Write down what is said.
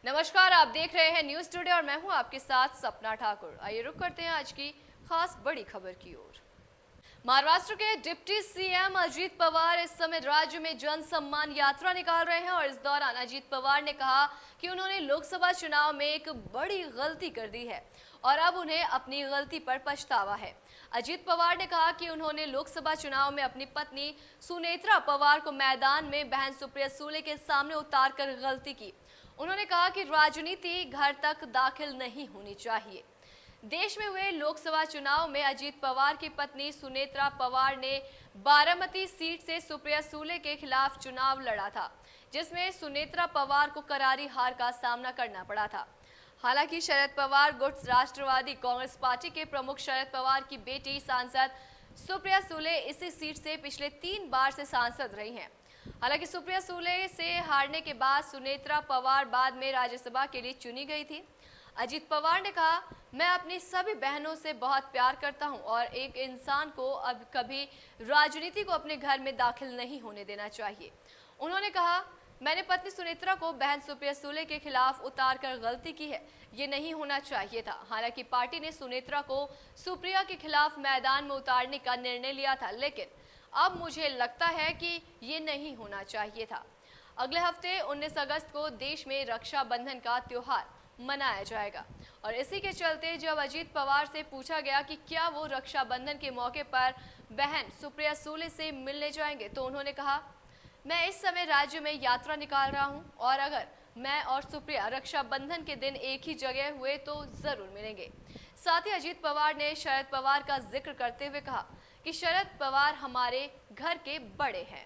नमस्कार, आप देख रहे हैं न्यूज टुडे और मैं हूं आपके साथ सपना ठाकुर। आइए रुक करते हैं आज की खास बड़ी खबर की ओर। महाराष्ट्र के डिप्टी सीएम अजीत पवार इस समय राज्य में जन सम्मान यात्रा निकाल रहे हैं और इस दौरान अजीत पवार ने कहा कि उन्होंने लोकसभा चुनाव में एक बड़ी गलती कर दी है और अब उन्हें अपनी गलती पर पछतावा है। अजीत पवार ने कहा कि उन्होंने लोकसभा चुनाव में अपनी पत्नी सुनेत्रा पवार को मैदान में बहन सुप्रिया सुले के सामने उतारकर गलती की। उन्होंने कहा कि राजनीति घर तक दाखिल नहीं होनी चाहिए। देश में हुए लोकसभा चुनाव में अजीत पवार की पत्नी सुनेत्रा पवार ने बारामती सीट से सुप्रिया सुले के खिलाफ चुनाव लड़ा था, जिसमें सुनेत्रा पवार को करारी हार का सामना करना पड़ा था। हालांकि शरद पवार गुट राष्ट्रवादी कांग्रेस पार्टी के प्रमुख शरद पवार की बेटी सांसद सुप्रिया सुले इसी सीट से पिछले 3 बार से सांसद रही हैं। हालांकि सुप्रिया सुले से हारने के बाद सुनेत्रा पवार बाद में राज्यसभा के लिए चुनी गई थी। अजीत पवार ने कहा, मैं अपनी सभी बहनों से बहुत प्यार करता हूं और एक इंसान को अब कभी राजनीति को अपने घर में दाखिल नहीं होने देना चाहिए। उन्होंने कहा, मैंने पत्नी सुनेत्रा को बहन सुप्रिया सुले के खिलाफ उतारकर गलती की है, ये नहीं होना चाहिए था। हालांकि पार्टी ने सुनेत्रा को सुप्रिया के खिलाफ मैदान में उतारने का निर्णय लिया था, लेकिन अब मुझे लगता है कि ये नहीं होना चाहिए था। अगले हफ्ते 19 अगस्त को देश में रक्षाबंधन का त्योहार मनाया जाएगा और इसी के चलते जब अजीत पवार से पूछा गया कि क्या वो रक्षाबंधन के मौके पर बहन सुप्रिया सुले से मिलने जाएंगे, तो उन्होंने कहा, मैं इस समय राज्य में यात्रा निकाल रहा हूं और अगर मैं और सुप्रिया रक्षाबंधन के दिन एक ही जगह हुए तो जरूर मिलेंगे। साथ ही अजीत पवार ने शरद पवार का जिक्र करते हुए कहा कि शरद पवार हमारे घर के बड़े हैं।